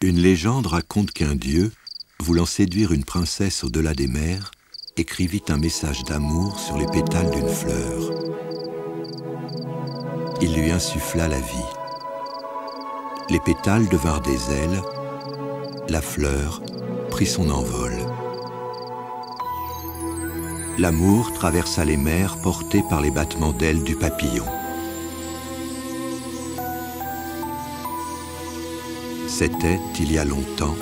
Une légende raconte qu'un dieu, voulant séduire une princesse au-delà des mers, écrivit un message d'amour sur les pétales d'une fleur. Il lui insuffla la vie. Les pétales devinrent des ailes, la fleur prit son envol. L'amour traversa les mers porté par les battements d'ailes du papillon. C'était il y a longtemps,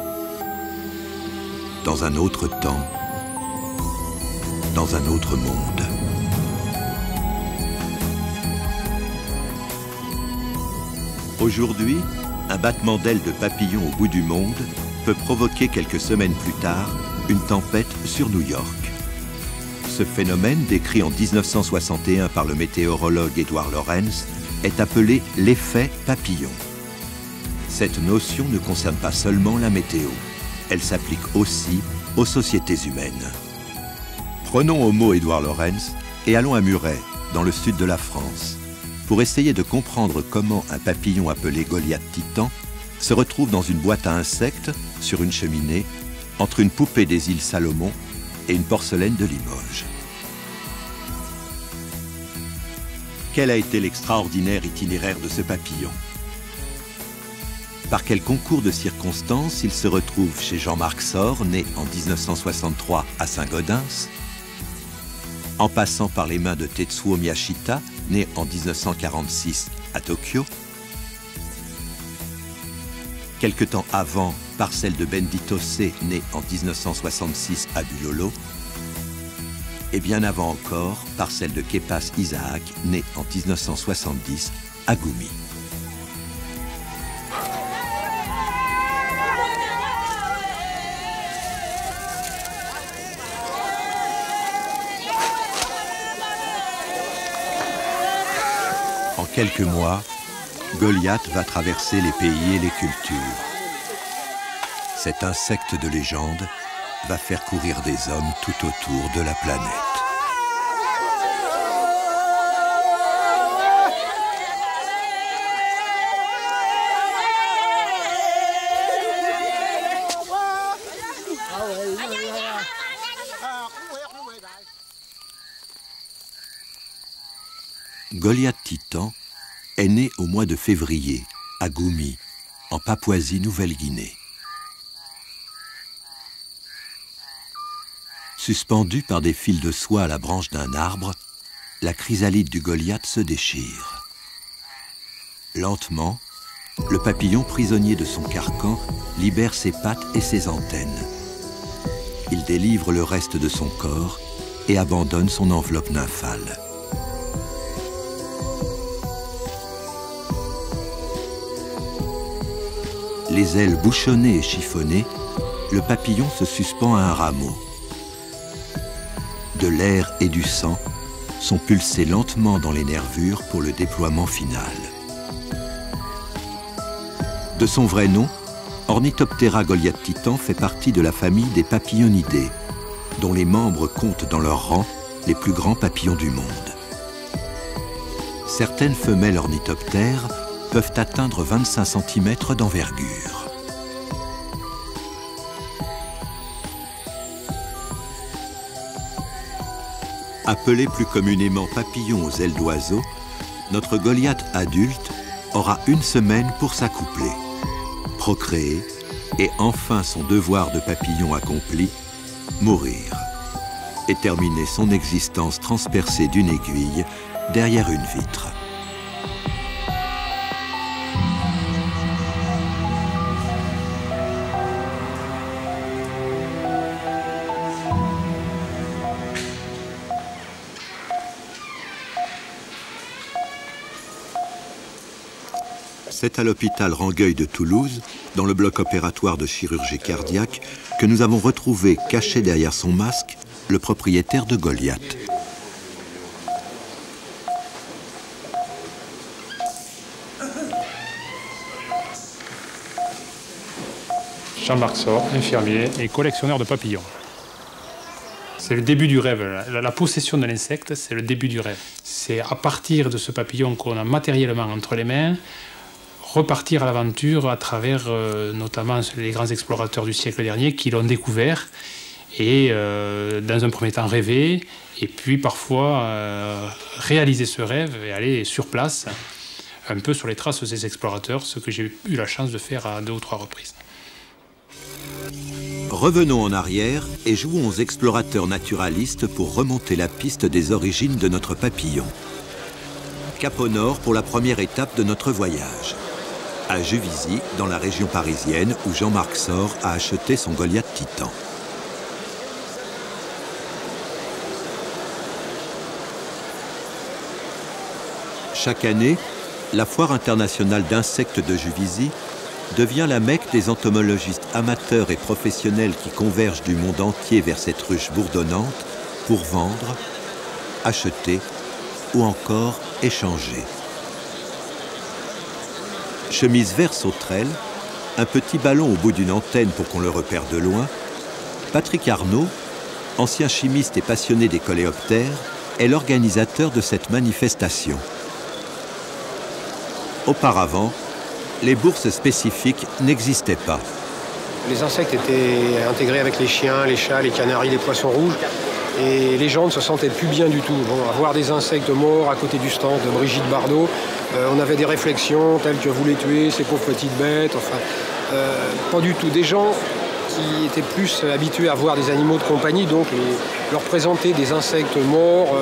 dans un autre temps, dans un autre monde. Aujourd'hui, un battement d'ailes de papillon au bout du monde peut provoquer quelques semaines plus tard une tempête sur New York. Ce phénomène, décrit en 1961 par le météorologue Edward Lorenz, est appelé l'effet papillon. Cette notion ne concerne pas seulement la météo, elle s'applique aussi aux sociétés humaines. Prenons au mot Edward Lorenz et allons à Muret, dans le sud de la France, pour essayer de comprendre comment un papillon appelé Goliath Titan se retrouve dans une boîte à insectes, sur une cheminée, entre une poupée des îles Salomon et une porcelaine de Limoges. Quel a été l'extraordinaire itinéraire de ce papillon? Par quel concours de circonstances il se retrouve chez Jean-Marc Sor, né en 1963 à Saint-Gaudens, en passant par les mains de Tetsuo Miyashita, né en 1946 à Tokyo, quelque temps avant par celle de Bendito C, né en 1966 à Bulolo, et bien avant encore par celle de Kepas Isaac, né en 1970 à Gumi. En quelques mois, Goliath va traverser les pays et les cultures. Cet insecte de légende va faire courir des hommes tout autour de la planète. Goliath Titan est né au mois de février, à Gumi, en Papouasie-Nouvelle-Guinée. Suspendue par des fils de soie à la branche d'un arbre, la chrysalide du Goliath se déchire. Lentement, le papillon prisonnier de son carcan libère ses pattes et ses antennes. Il délivre le reste de son corps et abandonne son enveloppe nymphale. Les ailes bouchonnées et chiffonnées, le papillon se suspend à un rameau. De l'air et du sang sont pulsés lentement dans les nervures pour le déploiement final. De son vrai nom, Ornithoptera Goliath Titan fait partie de la famille des papillonidés, dont les membres comptent dans leur rang les plus grands papillons du monde. Certaines femelles ornithoptères peuvent atteindre 25 cm d'envergure. Appelé plus communément papillon aux ailes d'oiseau, notre Goliath adulte aura une semaine pour s'accoupler, procréer et enfin son devoir de papillon accompli, mourir et terminer son existence transpercée d'une aiguille derrière une vitre. C'est à l'hôpital Rangueil de Toulouse, dans le bloc opératoire de chirurgie cardiaque, que nous avons retrouvé, caché derrière son masque, le propriétaire de Goliath. Jean-Marc Sor, infirmier et collectionneur de papillons. C'est le début du rêve. La possession de l'insecte, c'est le début du rêve. C'est à partir de ce papillon qu'on a matériellement entre les mains, repartir à l'aventure à travers notamment les grands explorateurs du siècle dernier qui l'ont découvert et dans un premier temps rêver et puis parfois réaliser ce rêve et aller sur place un peu sur les traces de ces explorateurs, ce que j'ai eu la chance de faire à 2 ou 3 reprises. Revenons en arrière et jouons aux explorateurs naturalistes pour remonter la piste des origines de notre papillon. Cap au nord pour la première étape de notre voyage. À Juvisy, dans la région parisienne, où Jean-Marc Sor a acheté son Goliath Titan. Chaque année, la foire internationale d'insectes de Juvisy devient la Mecque des entomologistes amateurs et professionnels qui convergent du monde entier vers cette ruche bourdonnante pour vendre, acheter ou encore échanger. Chemise vert sauterelle, un petit ballon au bout d'une antenne pour qu'on le repère de loin, Patrick Arnaud, ancien chimiste et passionné des coléoptères, est l'organisateur de cette manifestation. Auparavant, les bourses spécifiques n'existaient pas. Les insectes étaient intégrés avec les chiens, les chats, les canaris, les poissons rouges. Et les gens ne se sentaient plus bien du tout. Bon, avoir des insectes morts à côté du stand de Brigitte Bardot, on avait des réflexions telles que vous les tuez, ces pauvres petites bêtes, enfin, pas du tout. Des gens qui étaient plus habitués à voir des animaux de compagnie, donc leur présenter des insectes morts,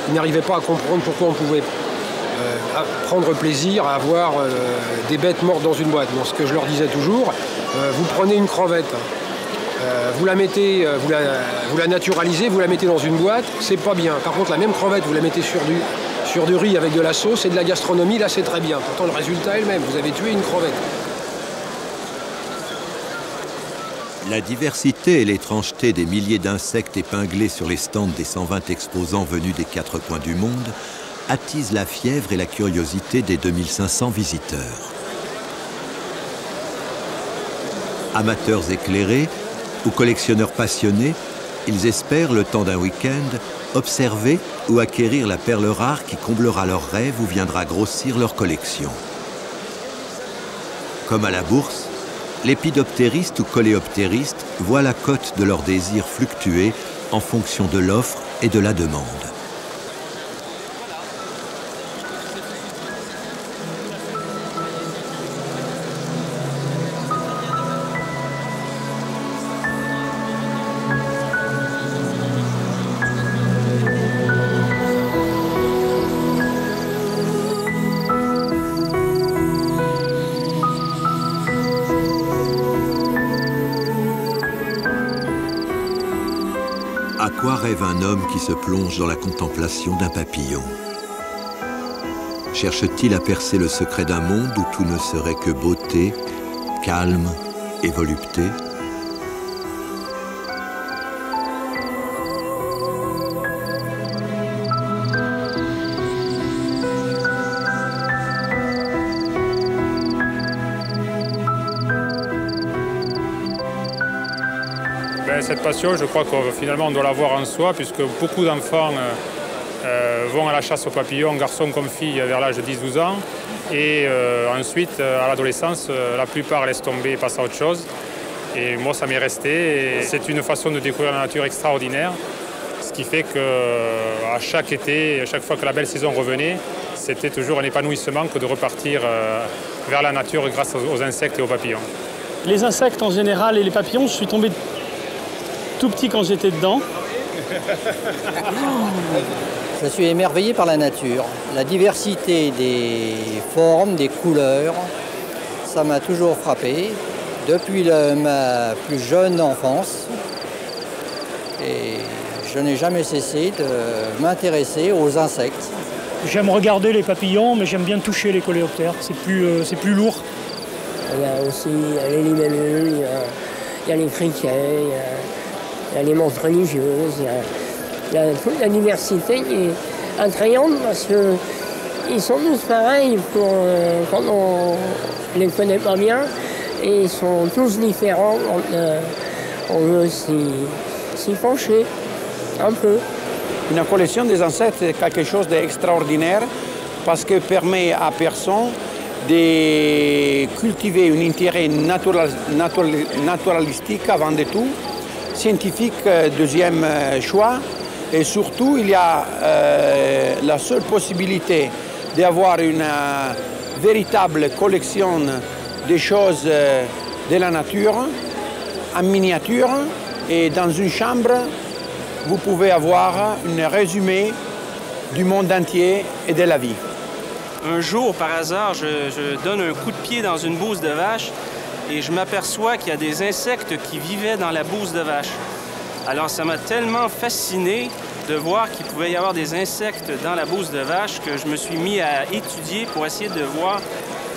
ils n'arrivaient pas à comprendre pourquoi on pouvait prendre plaisir à avoir des bêtes mortes dans une boîte. Bon, ce que je leur disais toujours, vous prenez une crevette, vous la mettez, vous la naturalisez, vous la mettez dans une boîte, c'est pas bien. Par contre, la même crevette, vous la mettez sur du riz avec de la sauce et de la gastronomie, là c'est très bien. Pourtant, le résultat est le même, vous avez tué une crevette. La diversité et l'étrangeté des milliers d'insectes épinglés sur les stands des 120 exposants venus des 4 coins du monde attise la fièvre et la curiosité des 2500 visiteurs. Amateurs éclairés ou collectionneurs passionnés, ils espèrent, le temps d'un week-end, observer ou acquérir la perle rare qui comblera leurs rêves ou viendra grossir leur collection. Comme à la bourse, lépidoptéristes ou coléoptéristes voient la cote de leur désir fluctuer en fonction de l'offre et de la demande. À quoi rêve un homme qui se plonge dans la contemplation d'un papillon? Cherche-t-il à percer le secret d'un monde où tout ne serait que beauté, calme et volupté? Cette passion, je crois que finalement on doit l'avoir en soi, puisque beaucoup d'enfants vont à la chasse aux papillons, garçons comme filles, vers l'âge de 10-12 ans. Et ensuite, à l'adolescence, la plupart laissent tomber et passent à autre chose. Et moi, ça m'est resté. C'est une façon de découvrir la nature extraordinaire. Ce qui fait qu'à chaque été, à chaque fois que la belle saison revenait, c'était toujours un épanouissement que de repartir vers la nature grâce aux insectes et aux papillons. Les insectes en général et les papillons, je suis tombé tout petit quand j'étais dedans. Je suis émerveillé par la nature. La diversité des formes, des couleurs, ça m'a toujours frappé. Depuis ma plus jeune enfance. Et je n'ai jamais cessé de m'intéresser aux insectes. J'aime regarder les papillons, mais j'aime bien toucher les coléoptères. C'est plus lourd. Il y a aussi les libellules, il y a les criquets, il y a les montres religieuses, il y a toute la diversité qui est attrayante parce qu'ils sont tous pareils quand on ne les connaît pas bien et ils sont tous différents quand on veut s'y pencher un peu. Une collection des insectes est quelque chose d'extraordinaire parce que permet à personne de cultiver un intérêt naturalistique avant de tout, scientifique deuxième choix, et surtout il y a la seule possibilité d'avoir une véritable collection des choses de la nature en miniature, et dans une chambre vous pouvez avoir un résumé du monde entier et de la vie. Un jour, par hasard, je donne un coup de pied dans une bouse de vache et je m'aperçois qu'il y a des insectes qui vivaient dans la bouse de vache. Alors ça m'a tellement fasciné de voir qu'il pouvait y avoir des insectes dans la bouse de vache que je me suis mis à étudier pour essayer de voir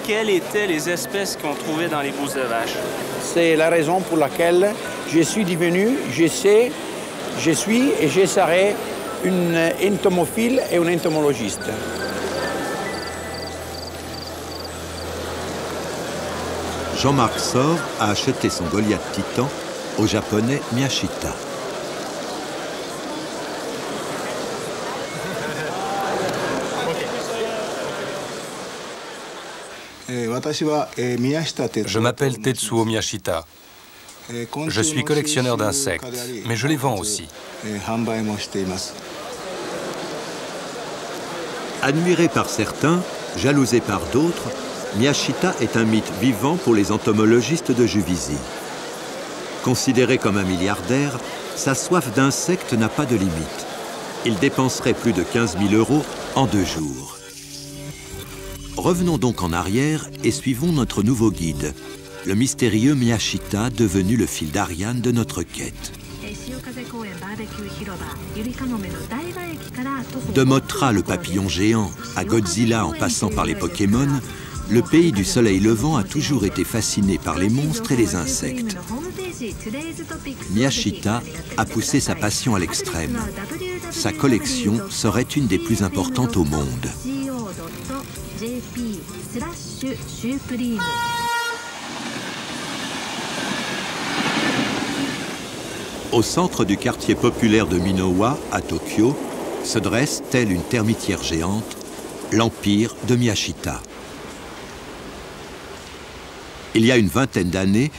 quelles étaient les espèces qu'on trouvait dans les bouses de vache. C'est la raison pour laquelle je suis devenu, je suis et je serai un entomophile et un entomologiste. Jean-Marc Sor a acheté son Goliath Titan au japonais Miyashita. Je m'appelle Tetsuo Miyashita. Je suis collectionneur d'insectes, mais je les vends aussi. Admiré par certains, jalousé par d'autres, Miyashita est un mythe vivant pour les entomologistes de Juvisy. Considéré comme un milliardaire, sa soif d'insectes n'a pas de limite. Il dépenserait plus de 15 000 € en 2 jours. Revenons donc en arrière et suivons notre nouveau guide, le mystérieux Miyashita devenu le fil d'Ariane de notre quête. De Mothra le papillon géant à Godzilla en passant par les Pokémon, le pays du soleil levant a toujours été fasciné par les monstres et les insectes. Miyashita a poussé sa passion à l'extrême. Sa collection serait une des plus importantes au monde. Au centre du quartier populaire de Minowa, à Tokyo, se dresse, telle une termitière géante, l'empire de Miyashita. Il y a une vingtaine d'années,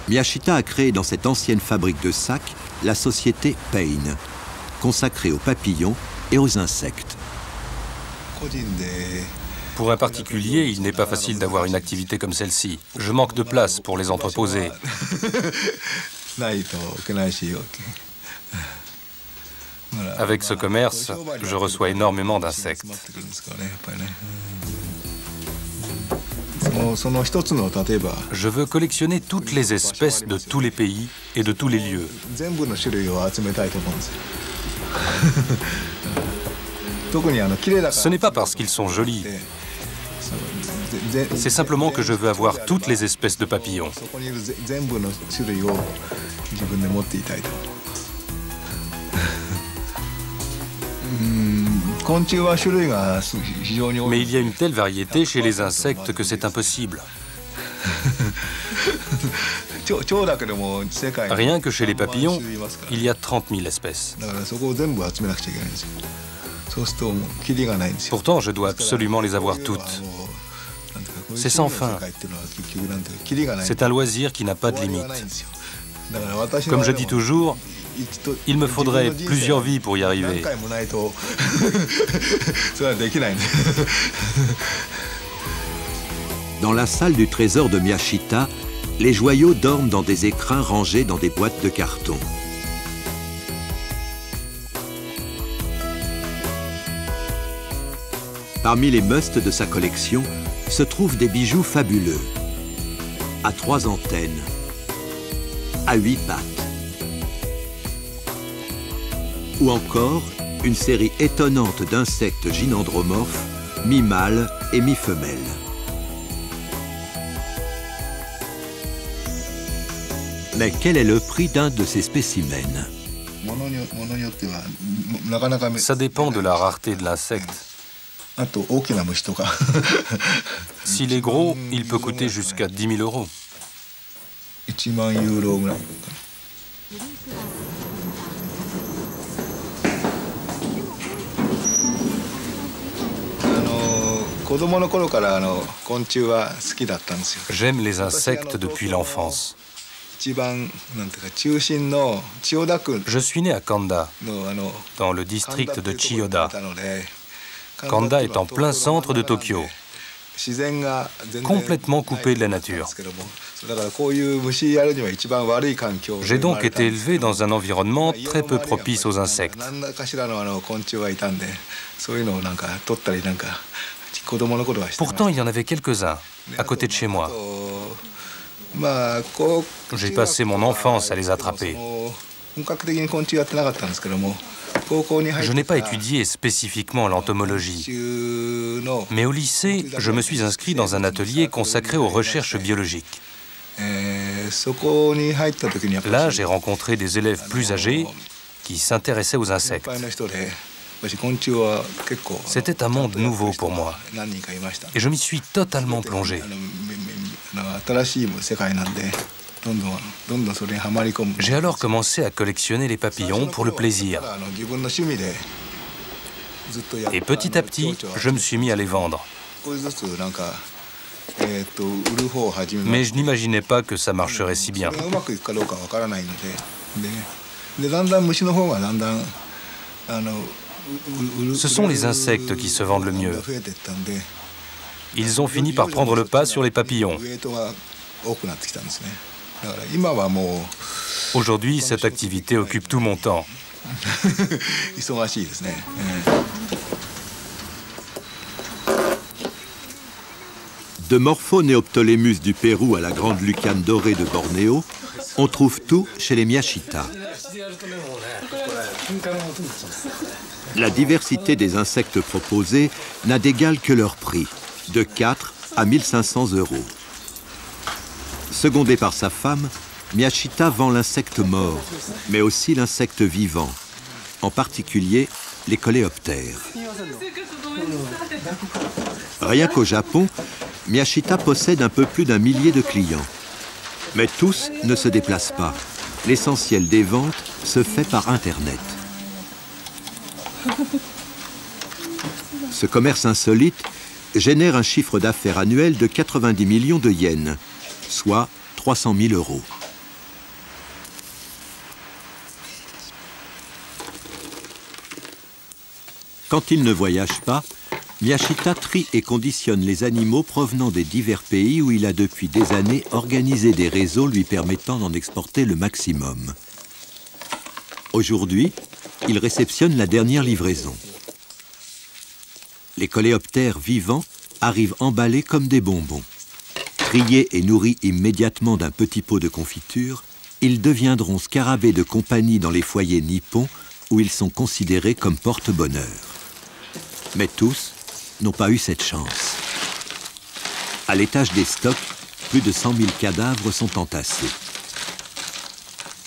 Miyashita a créé dans cette ancienne fabrique de sacs la société Pain, consacrée aux papillons et aux insectes. Pour un particulier, il n'est pas facile d'avoir une activité comme celle-ci. Je manque de place pour les entreposer. Avec ce commerce, je reçois énormément d'insectes. Je veux collectionner toutes les espèces de tous les pays et de tous les lieux. Ce n'est pas parce qu'ils sont jolis. C'est simplement que je veux avoir toutes les espèces de papillons. Mais il y a une telle variété chez les insectes que c'est impossible. Rien que chez les papillons, il y a 30 000 espèces. Pourtant, je dois absolument les avoir toutes. C'est sans fin. C'est un loisir qui n'a pas de limite. Comme je dis toujours, il me faudrait plusieurs vies pour y arriver. Dans la salle du trésor de Miyashita, les joyaux dorment dans des écrins rangés dans des boîtes de carton. Parmi les musts de sa collection se trouvent des bijoux fabuleux, à 3 antennes, à 8 pattes, ou encore une série étonnante d'insectes gynandromorphes, mi-mâles et mi-femelles. Mais quel est le prix d'un de ces spécimens? Ça dépend de la rareté de l'insecte. S'il est gros, il peut coûter jusqu'à 10 000 €. J'aime les insectes depuis l'enfance. Je suis né à Kanda, dans le district de Chiyoda. Kanda est en plein centre de Tokyo, complètement coupé de la nature. J'ai donc été élevé dans un environnement très peu propice aux insectes. Pourtant, il y en avait quelques-uns, à côté de chez moi. J'ai passé mon enfance à les attraper. Je n'ai pas étudié spécifiquement l'entomologie. Mais au lycée, je me suis inscrit dans un atelier consacré aux recherches biologiques. Là, j'ai rencontré des élèves plus âgés qui s'intéressaient aux insectes. C'était un monde nouveau pour moi. Et je m'y suis totalement plongé. J'ai alors commencé à collectionner les papillons pour le plaisir. Et petit à petit, je me suis mis à les vendre. Mais je n'imaginais pas que ça marcherait si bien. Ce sont les insectes qui se vendent le mieux. Ils ont fini par prendre le pas sur les papillons. Aujourd'hui, cette activité occupe tout mon temps. De Morphoneoptolémus du Pérou à la grande lucane dorée de Bornéo, on trouve tout chez les Miyashita. La diversité des insectes proposés n'a d'égal que leur prix, de 4 à 1500 €. Secondé par sa femme, Miyashita vend l'insecte mort, mais aussi l'insecte vivant, en particulier les coléoptères. Rien qu'au Japon, Miyashita possède un peu plus d'1 millier de clients. Mais tous ne se déplacent pas. L'essentiel des ventes se fait par Internet. Ce commerce insolite génère un chiffre d'affaires annuel de 90 millions de yens, soit 300 000 €. Quand il ne voyage pas, Miyashita trie et conditionne les animaux provenant des divers pays où il a depuis des années organisé des réseaux lui permettant d'en exporter le maximum. Aujourd'hui, il réceptionne la dernière livraison. Les coléoptères vivants arrivent emballés comme des bonbons. Triés et nourris immédiatement d'un petit pot de confiture, ils deviendront scarabées de compagnie dans les foyers nippons où ils sont considérés comme porte-bonheur. Mais tous n'ont pas eu cette chance. À l'étage des stocks, plus de 100 000 cadavres sont entassés.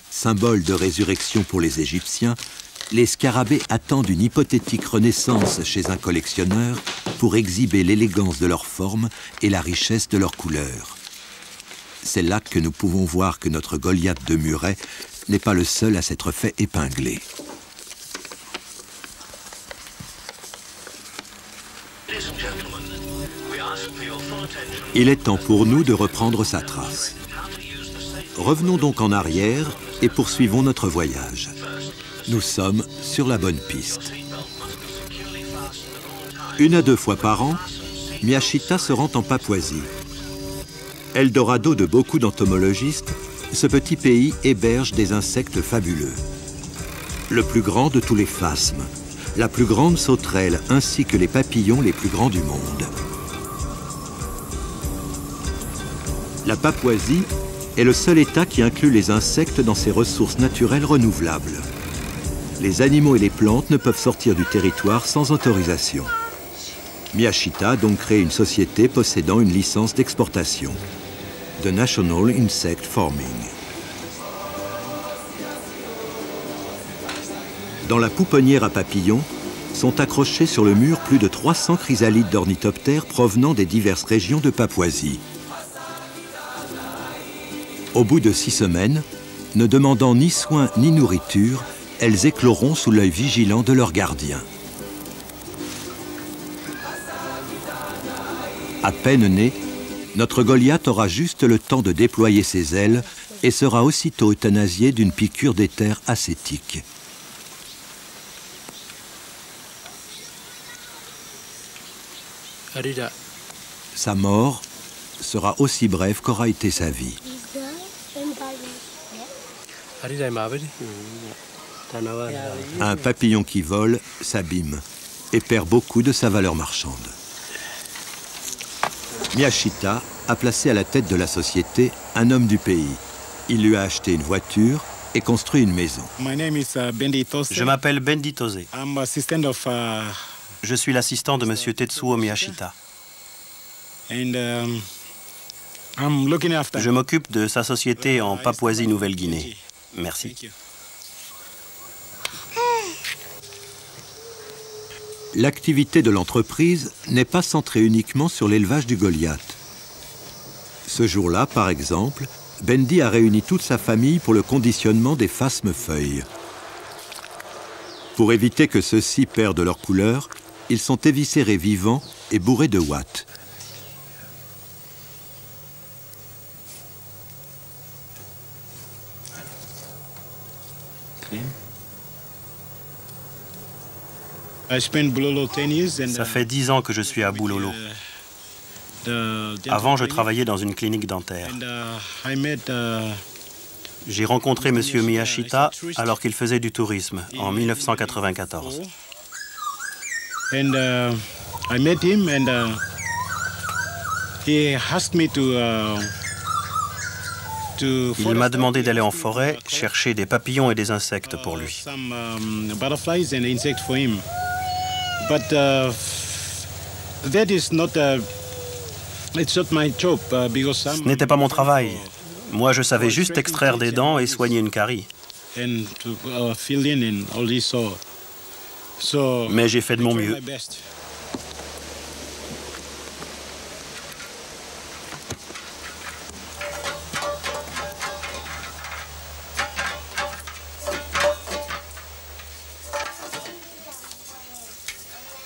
Symbole de résurrection pour les Égyptiens, les scarabées attendent une hypothétique renaissance chez un collectionneur pour exhiber l'élégance de leur forme et la richesse de leurs couleurs. C'est là que nous pouvons voir que notre Goliath de Muret n'est pas le seul à s'être fait épingler. Il est temps pour nous de reprendre sa trace. Revenons donc en arrière et poursuivons notre voyage. Nous sommes sur la bonne piste. 1 à 2 fois par an, Miyashita se rend en Papouasie. Eldorado de beaucoup d'entomologistes, ce petit pays héberge des insectes fabuleux. Le plus grand de tous les phasmes, la plus grande sauterelle ainsi que les papillons les plus grands du monde. La Papouasie est le seul État qui inclut les insectes dans ses ressources naturelles renouvelables. Les animaux et les plantes ne peuvent sortir du territoire sans autorisation. Miyashita a donc créé une société possédant une licence d'exportation, The National Insect Farming. Dans la pouponnière à papillons, sont accrochés sur le mur plus de 300 chrysalides d'ornithoptères provenant des diverses régions de Papouasie. Au bout de 6 semaines, ne demandant ni soins ni nourriture, elles écloront sous l'œil vigilant de leurs gardiens. À peine né, notre Goliath aura juste le temps de déployer ses ailes et sera aussitôt euthanasié d'une piqûre d'éther acétique. Sa mort sera aussi brève qu'aura été sa vie. Un papillon qui vole s'abîme et perd beaucoup de sa valeur marchande. Miyashita a placé à la tête de la société un homme du pays. Il lui a acheté une voiture et construit une maison. Je m'appelle Bendi Tose. Je suis l'assistant de M. Tetsuo Miyashita. Je m'occupe de sa société en Papouasie-Nouvelle-Guinée. Merci. L'activité de l'entreprise n'est pas centrée uniquement sur l'élevage du Goliath. Ce jour-là, par exemple, Bendi a réuni toute sa famille pour le conditionnement des phasmes-feuilles. Pour éviter que ceux-ci perdent leur couleur, ils sont éviscérés vivants et bourrés de ouate. Ça fait 10 ans que je suis à Boulolo. Avant, je travaillais dans une clinique dentaire. J'ai rencontré M. Miyashita alors qu'il faisait du tourisme, en 1994. Il m'a demandé d'aller en forêt chercher des papillons et des insectes pour lui. Ce n'était pas mon travail. Moi, je savais juste extraire des dents et soigner une carie. Mais j'ai fait de mon mieux.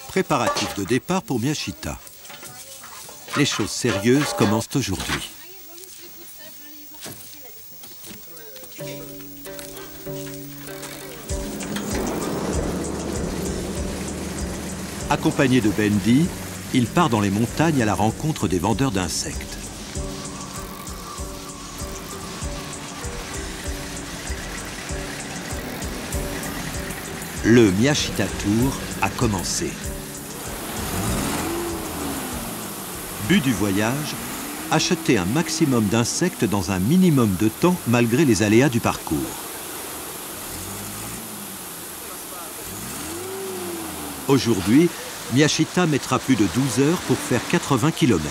Préparatifs de départ pour Miyashita. Les choses sérieuses commencent aujourd'hui. Accompagné de Bendi, il part dans les montagnes à la rencontre des vendeurs d'insectes. Le Miyashita Tour a commencé. But du voyage, acheter un maximum d'insectes dans un minimum de temps malgré les aléas du parcours. Aujourd'hui, Miyashita mettra plus de 12 heures pour faire 80 km.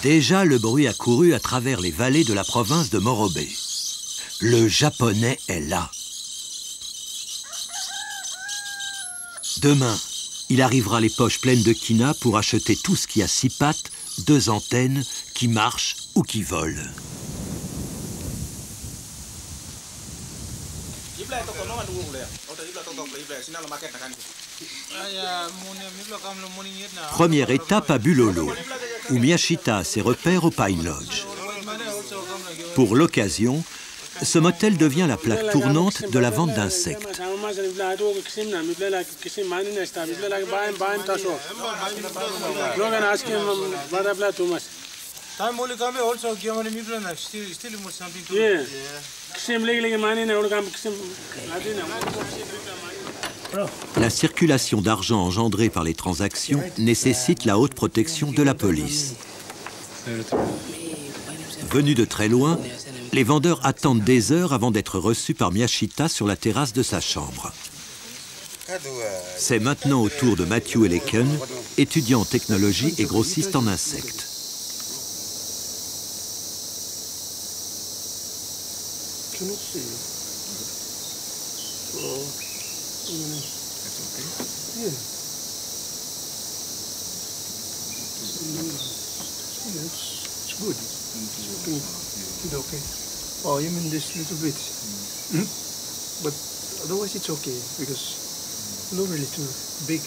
Déjà, le bruit a couru à travers les vallées de la province de Morobe. Le japonais est là. Demain, il arrivera les poches pleines de quina pour acheter tout ce qui a 6 pattes, 2 antennes, qui marche ou qui vole. Première étape à Bulolo, où Miyashita a ses repères au Pine Lodge. Pour l'occasion, ce motel devient la plaque tournante de la vente d'insectes. La circulation d'argent engendrée par les transactions nécessite la haute protection de la police. Venus de très loin, les vendeurs attendent des heures avant d'être reçus par Miyashita sur la terrasse de sa chambre. C'est maintenant au tour de Matthew Eleken, étudiant en technologie et grossiste en insectes. Okay. Oh, you mean this little bit? But otherwise it's okay because not really too big.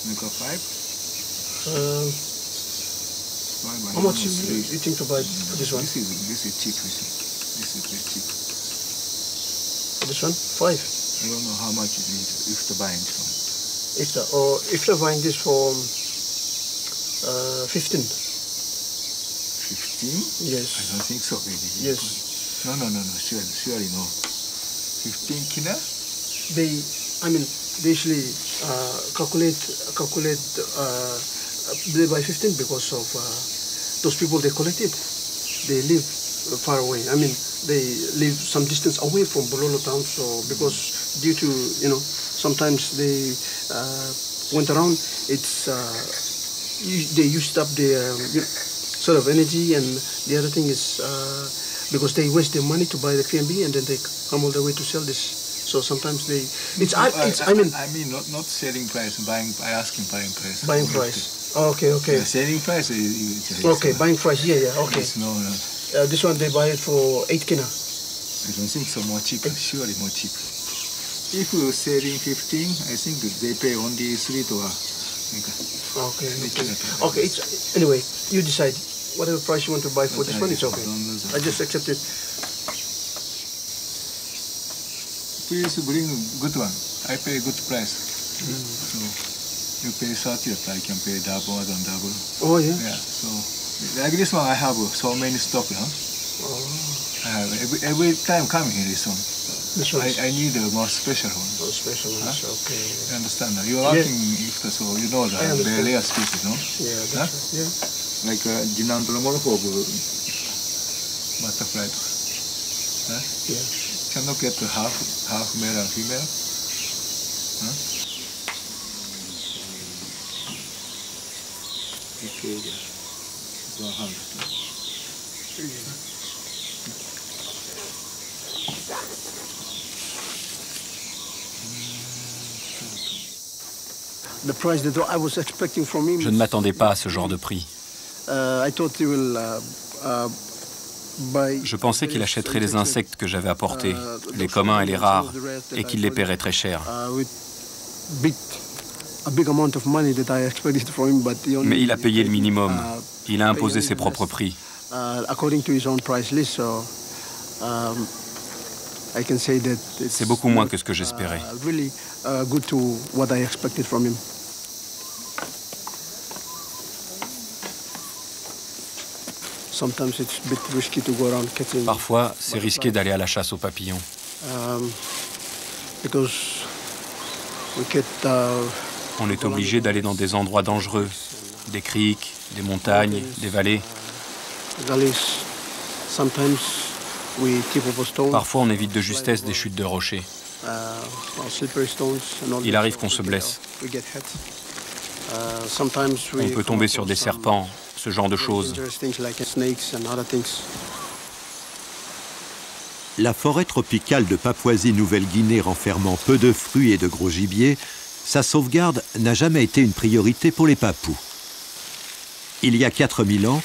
Make a 5? How much you think to buy for this one? This is cheap, I think. This is very cheap. For this one? 5? I don't know how much it is if they're buying this one. If they're buying this for 15. 15? Yes. I don't think so, baby. Yes. No, surely no. 15 kina? They usually calculate they buy 15 because of those people they collect it. They live far away. They live some distance away from Bololo town. So because due to sometimes they went around, it's they used up their sort of energy, and the other thing is because they waste their money to buy the PMB and then they come all the way to sell this. So sometimes they, I mean not selling price, asking buying price. Buying price. Okay. The selling price is okay, buying price. Yeah. Okay. No. This one they buy it for 8 kina. I don't think so. More cheap. Surely more cheap. If you're selling 15, I think they pay only 3 to. Okay. It's anyway. You decide whatever price you want to buy for this one. It's okay. I just accept it. Please bring good one. I pay good price. So you pay 30, I can pay double more than double. Oh yeah. Yeah. So like this one, I have so many stock now. I have every time coming here this one. This one. I need a more special one. Oh, special ones. Okay. You understand that? You're working so you know that very rare species, no? Yeah. That's right. Yeah. Like Ginanthropomorph butterfly. Yeah. Cannot get half male and female. Okay, 100. The price that I was expecting from him. Je ne m'attendais pas à ce genre de prix. I thought he will Je pensais qu'il achèterait les insectes que j'avais apportés, les communs et les rares, et qu'il les paierait très cher. Mais il a payé le minimum. Il a imposé ses propres prix. C'est beaucoup moins que ce que j'espérais. Parfois, c'est risqué d'aller à la chasse aux papillons. On est obligé d'aller dans des endroits dangereux, des criques, des montagnes, des vallées. Parfois, on évite de justesse des chutes de rochers. Il arrive qu'on se blesse. On peut tomber sur des serpents, ce genre de choses. La forêt tropicale de Papouasie-Nouvelle-Guinée renfermant peu de fruits et de gros gibier, sa sauvegarde n'a jamais été une priorité pour les Papous. Il y a 4000 ans,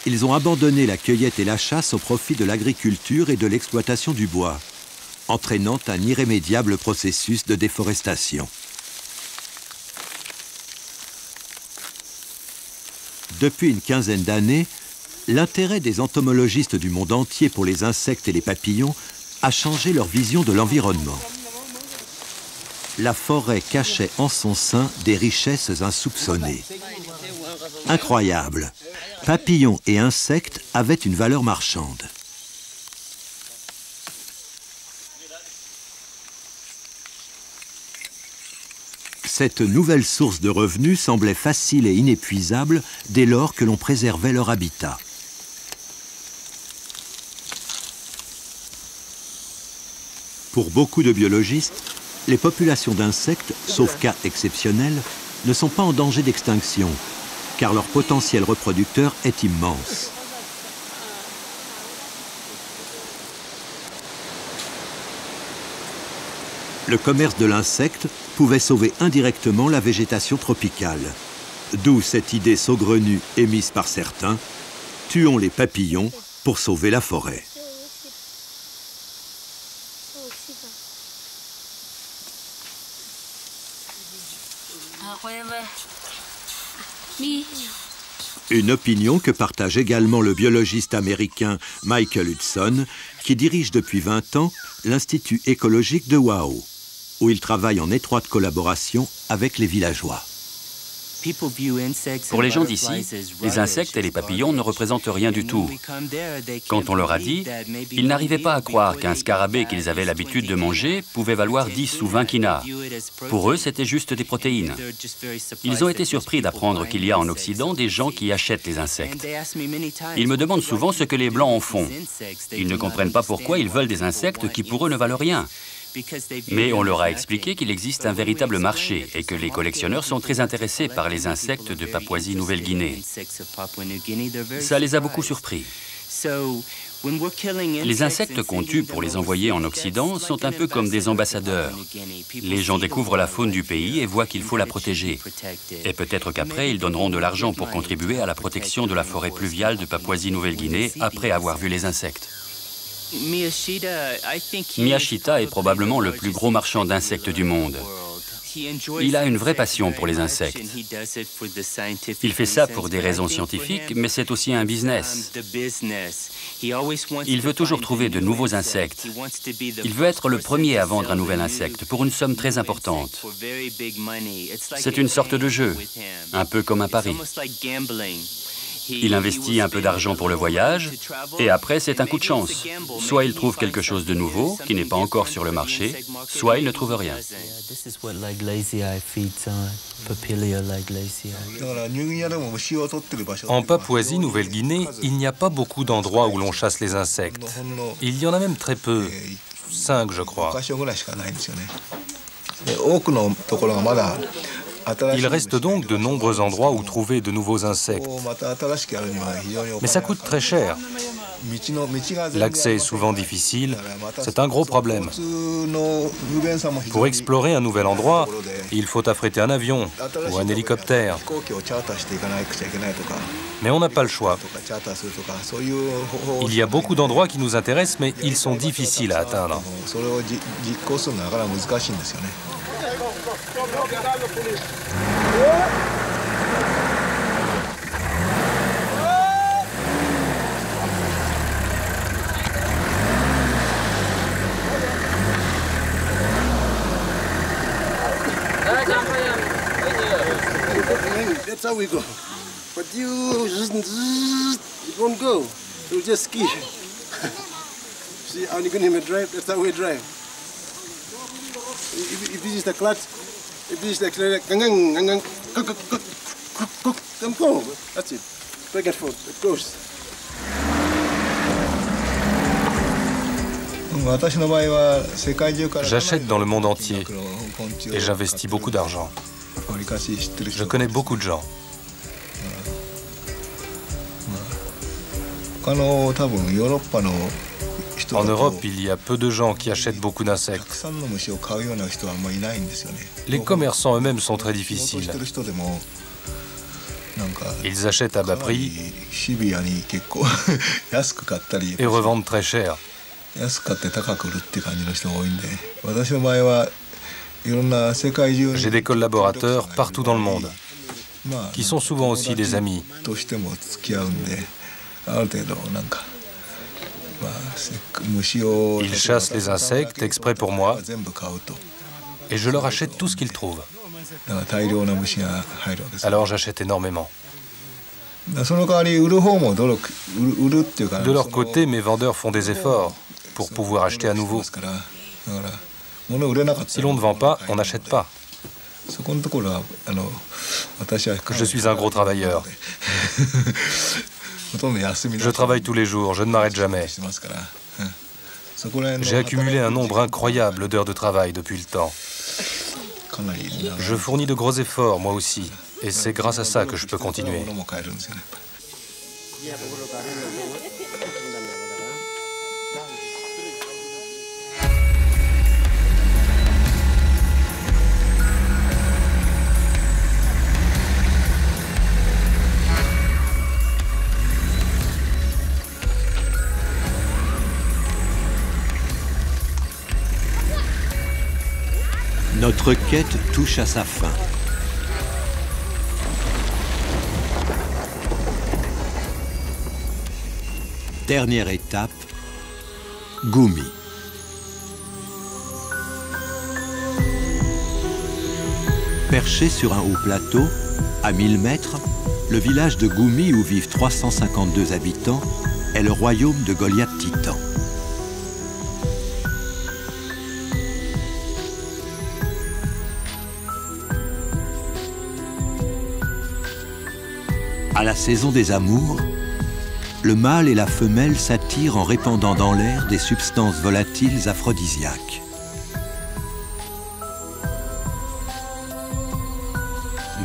ils ont abandonné la cueillette et la chasse au profit de l'agriculture et de l'exploitation du bois, entraînant un irrémédiable processus de déforestation. Depuis une quinzaine d'années, l'intérêt des entomologistes du monde entier pour les insectes et les papillons a changé leur vision de l'environnement. La forêt cachait en son sein des richesses insoupçonnées. Incroyable, papillons et insectes avaient une valeur marchande. Cette nouvelle source de revenus semblait facile et inépuisable dès lors que l'on préservait leur habitat. Pour beaucoup de biologistes, les populations d'insectes, sauf cas exceptionnels, ne sont pas en danger d'extinction, car leur potentiel reproducteur est immense. Le commerce de l'insecte pouvait sauver indirectement la végétation tropicale. D'où cette idée saugrenue émise par certains, tuons les papillons pour sauver la forêt. Une opinion que partage également le biologiste américain Michael Hudson, qui dirige depuis 20 ans l'Institut écologique de Wao, où il travaille en étroite collaboration avec les villageois. Pour les gens d'ici, les insectes et les papillons ne représentent rien du tout. Quand on leur a dit, ils n'arrivaient pas à croire qu'un scarabée qu'ils avaient l'habitude de manger pouvait valoir 10 ou 20 quina. Pour eux, c'était juste des protéines. Ils ont été surpris d'apprendre qu'il y a en Occident des gens qui achètent les insectes. Ils me demandent souvent ce que les Blancs en font. Ils ne comprennent pas pourquoi ils veulent des insectes qui pour eux ne valent rien. Mais on leur a expliqué qu'il existe un véritable marché et que les collectionneurs sont très intéressés par les insectes de Papouasie-Nouvelle-Guinée. Ça les a beaucoup surpris. Les insectes qu'on tue pour les envoyer en Occident sont un peu comme des ambassadeurs. Les gens découvrent la faune du pays et voient qu'il faut la protéger. Et peut-être qu'après, ils donneront de l'argent pour contribuer à la protection de la forêt pluviale de Papouasie-Nouvelle-Guinée après avoir vu les insectes. Miyashita est probablement le plus gros marchand d'insectes du monde. Il a une vraie passion pour les insectes. Il fait ça pour des raisons scientifiques, mais c'est aussi un business. Il veut toujours trouver de nouveaux insectes. Il veut être le premier à vendre un nouvel insecte pour une somme très importante. C'est une sorte de jeu, un peu comme un pari. Il investit un peu d'argent pour le voyage, et après c'est un coup de chance. Soit il trouve quelque chose de nouveau, qui n'est pas encore sur le marché, soit il ne trouve rien. En Papouasie-Nouvelle-Guinée, il n'y a pas beaucoup d'endroits où l'on chasse les insectes. Il y en a même très peu, 5 je crois. Il reste donc de nombreux endroits où trouver de nouveaux insectes. Mais ça coûte très cher. L'accès est souvent difficile, c'est un gros problème. Pour explorer un nouvel endroit, il faut affréter un avion ou un hélicoptère. Mais on n'a pas le choix. Il y a beaucoup d'endroits qui nous intéressent, mais ils sont difficiles à atteindre. That's how we go. But you won't go. You'll just ski. See how you're going to drive? That's how we drive. If this is the clutch, if this is the go. That's it. Back and forth. It goes. J'achète dans le monde entier et j'investis beaucoup d'argent. Je connais beaucoup de gens. En Europe, il y a peu de gens qui achètent beaucoup d'insectes. Les commerçants eux-mêmes sont très difficiles. Ils achètent à bas prix et revendent très cher. J'ai des collaborateurs partout dans le monde, qui sont souvent aussi des amis. Ils chassent les insectes exprès pour moi, et je leur achète tout ce qu'ils trouvent. Alors j'achète énormément. De leur côté, mes vendeurs font des efforts pour pouvoir acheter à nouveau. Si l'on ne vend pas, on n'achète pas. Je suis un gros travailleur. Je travaille tous les jours, je ne m'arrête jamais. J'ai accumulé un nombre incroyable d'heures de travail depuis le temps. Je fournis de gros efforts, moi aussi, et c'est grâce à ça que je peux continuer. Notre quête touche à sa fin. Dernière étape, Goumi. Perché sur un haut plateau, à 1000 mètres, le village de Goumi, où vivent 352 habitants, est le royaume de Goliath Titan. À la saison des amours, le mâle et la femelle s'attirent en répandant dans l'air des substances volatiles aphrodisiaques.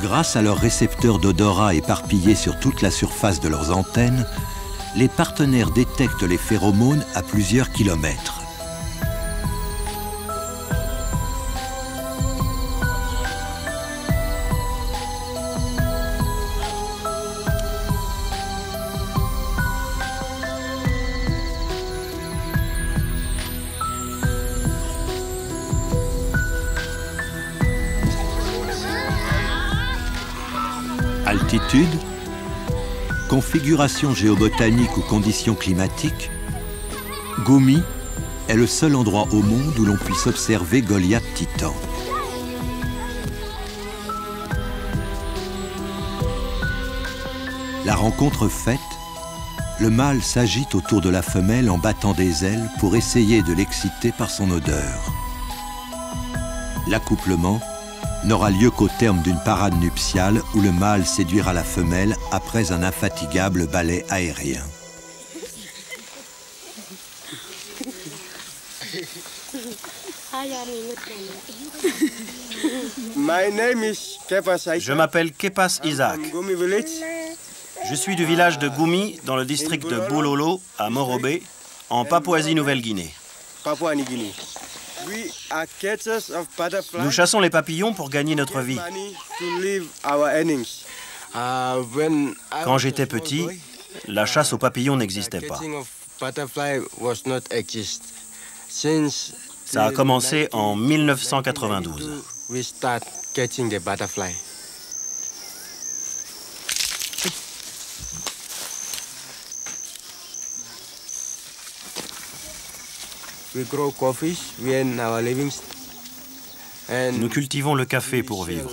Grâce à leurs récepteurs d'odorat éparpillés sur toute la surface de leurs antennes, les partenaires détectent les phéromones à plusieurs kilomètres. Altitude, configuration géobotanique ou conditions climatiques, Goumi est le seul endroit au monde où l'on puisse observer Goliath Titan. La rencontre faite, le mâle s'agite autour de la femelle en battant des ailes pour essayer de l'exciter par son odeur. L'accouplement n'aura lieu qu'au terme d'une parade nuptiale où le mâle séduira la femelle après un infatigable balai aérien. Je m'appelle Kepas Isaac. Je suis du village de Goumi, dans le district de Bololo, à Morobe, en Papouasie-Nouvelle-Guinée. Nous chassons les papillons pour gagner notre vie. Quand j'étais petit, la chasse aux papillons n'existait pas. Ça a commencé en 1992. Nous cultivons le café pour vivre.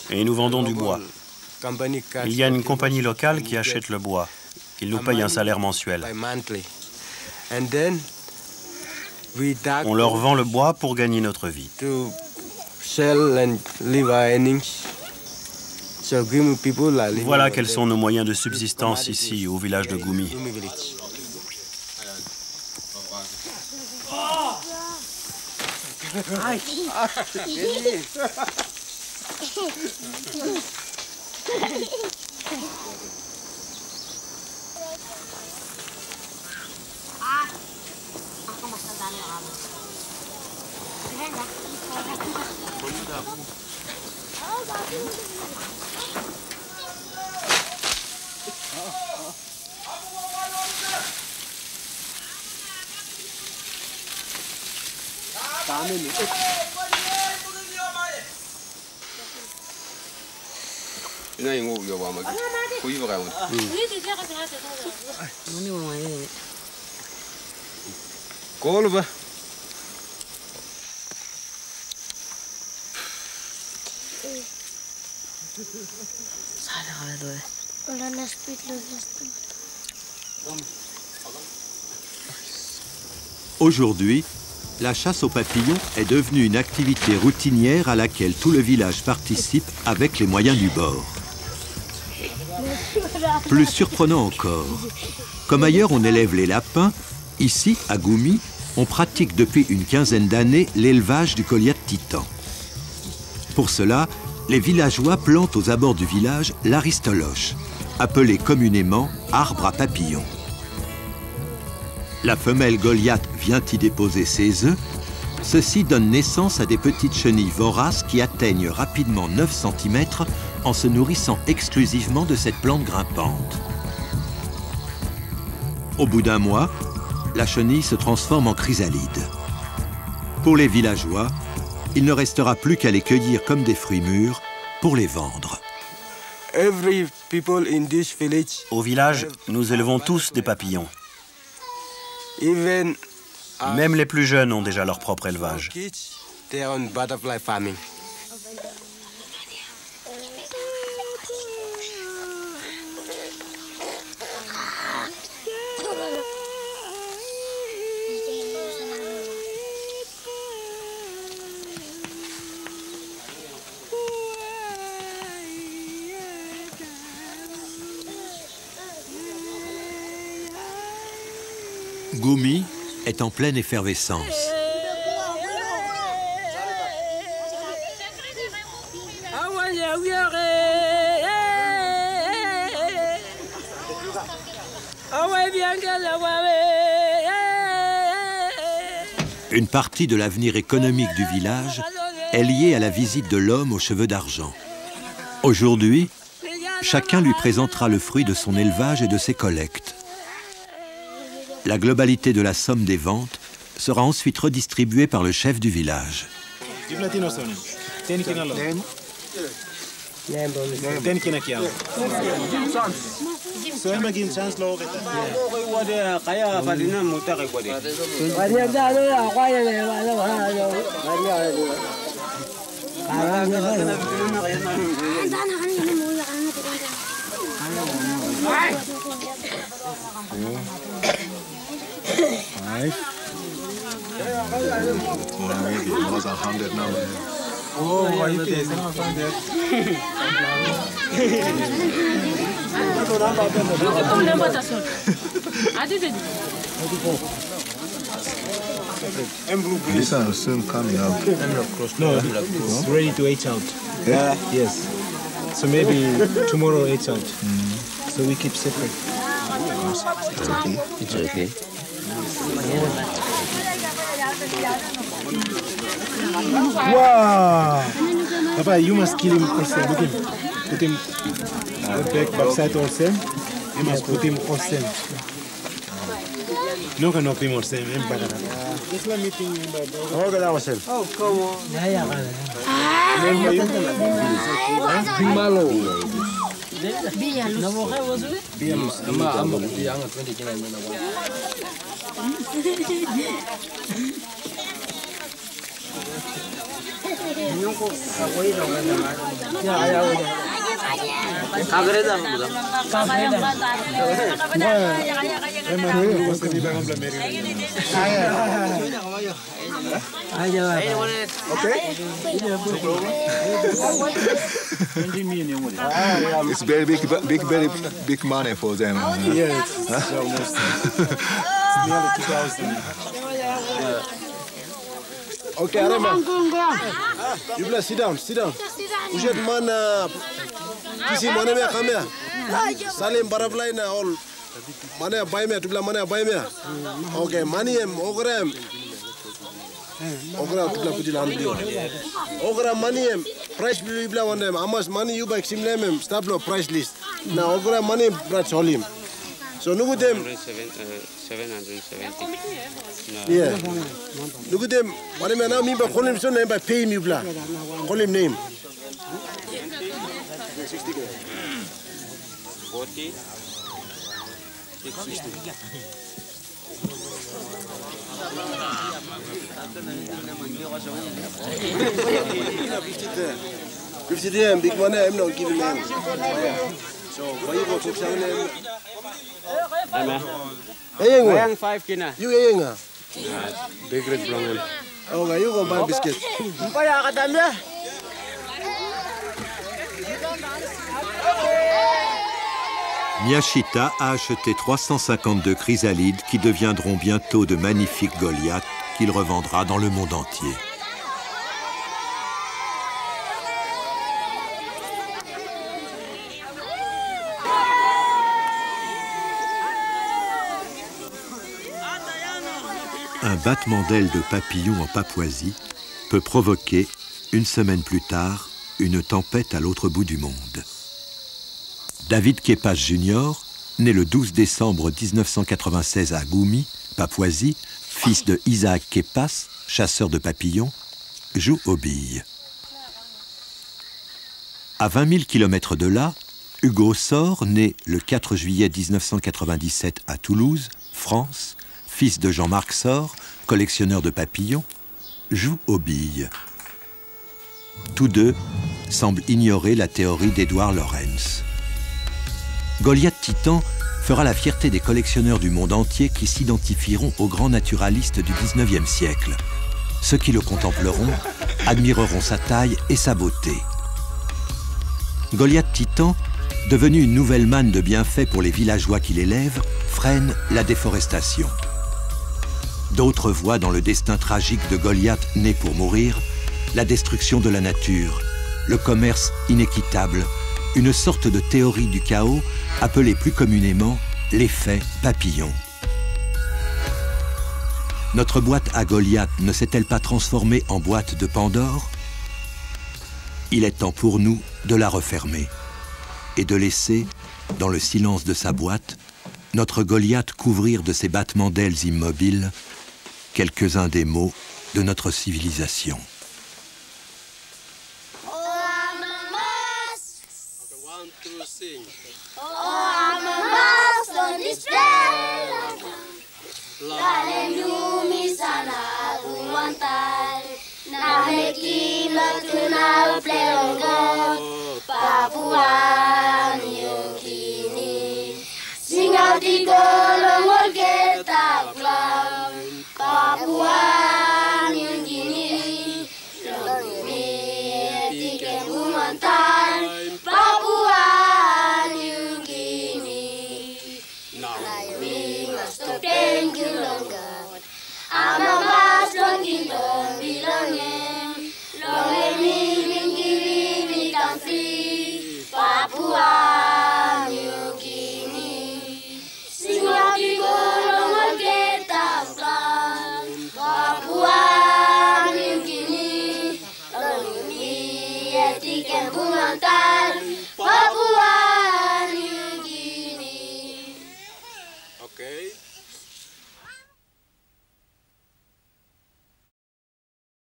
Et nous vendons du bois. Il y a une compagnie locale qui achète le bois. Ils nous payent un salaire mensuel. On leur vend le bois pour gagner notre vie. Voilà quels sont nos moyens de subsistance ici, au village de Goumi. Aujourd'hui, la chasse aux papillons est devenue une activité routinière à laquelle tout le village participe avec les moyens du bord. Plus surprenant encore, comme ailleurs on élève les lapins, ici, à Goumi, on pratique depuis une quinzaine d'années l'élevage du Goliath Titan. Pour cela, les villageois plantent aux abords du village l'aristoloche, appelé communément arbre à papillons. La femelle Goliath vient y déposer ses œufs. Ceux-ci donnent naissance à des petites chenilles voraces qui atteignent rapidement 9 cm en se nourrissant exclusivement de cette plante grimpante. Au bout d'un mois, la chenille se transforme en chrysalide. Pour les villageois, il ne restera plus qu'à les cueillir comme des fruits mûrs pour les vendre. Au village, nous élevons tous des papillons. Même les plus jeunes ont déjà leur propre élevage. Goumi est en pleine effervescence. Une partie de l'avenir économique du village est liée à la visite de l'homme aux cheveux d'argent. Aujourd'hui, chacun lui présentera le fruit de son élevage et de ses collectes. La globalité de la somme des ventes sera ensuite redistribuée par le chef du village. This one will soon come out. No, it's ready to age out. Yeah? Yes. So maybe tomorrow age out. So we keep separate. It's okay. It's okay. Wow! Papa, you must kill him also. Look him. Put him backside also. You must put him also. No can knock him also. Just let me think about it. Oh, that was it. Oh, come on. Malo. It's very big money for them. Yeah, it's almost it's nearly 2,000. Okay, Arama. You bless, sit down. Ujet man, kisi mane me kamya. Salim barablaina all. Mane buy me, tubla mane buy me. Okay, money em ogrem. Ogra tubla putila andli. Ogra money em price bibla one em. How much money you buy simlem em stop lo price list. Now ogra money brat holim. So look at them. 770. Yeah. Look at them. What I mean now, me by calling him son name by pay me blah. Call him name. 40. 50 big money, I'm not giving them. So why you go to 7? Hey, 5 kina. You ain't big red brown. Okay, you go buy biscuit. Miyashita a acheté 352 chrysalides qui deviendront bientôt de magnifiques Goliaths qu'il revendra dans le monde entier. Un battement d'ailes de papillon en Papouasie peut provoquer, une semaine plus tard, une tempête à l'autre bout du monde. David Kepas Jr., né le 12 décembre 1996 à Goumi, Papouasie, fils de Isaac Kepas, chasseur de papillons, joue aux billes. À 20 000 km de là, Hugo Sor, né le 4 juillet 1997 à Toulouse, France, fils de Jean-Marc Sor, collectionneur de papillons, joue aux billes. Tous deux semblent ignorer la théorie d'Édouard Lorenz. Goliath Titan fera la fierté des collectionneurs du monde entier qui s'identifieront aux grands naturalistes du 19e siècle. Ceux qui le contempleront admireront sa taille et sa beauté. Goliath Titan, devenu une nouvelle manne de bienfaits pour les villageois qui l'élèvent, freine la déforestation. D'autres voient dans le destin tragique de Goliath né pour mourir la destruction de la nature, le commerce inéquitable, une sorte de théorie du chaos appelée plus communément l'effet papillon. Notre boîte à Goliath ne s'est-elle pas transformée en boîte de Pandore? Il est temps pour nous de la refermer et de laisser, dans le silence de sa boîte, notre Goliath couvrir de ses battements d'ailes immobiles quelques-uns des maux de notre civilisation. Papua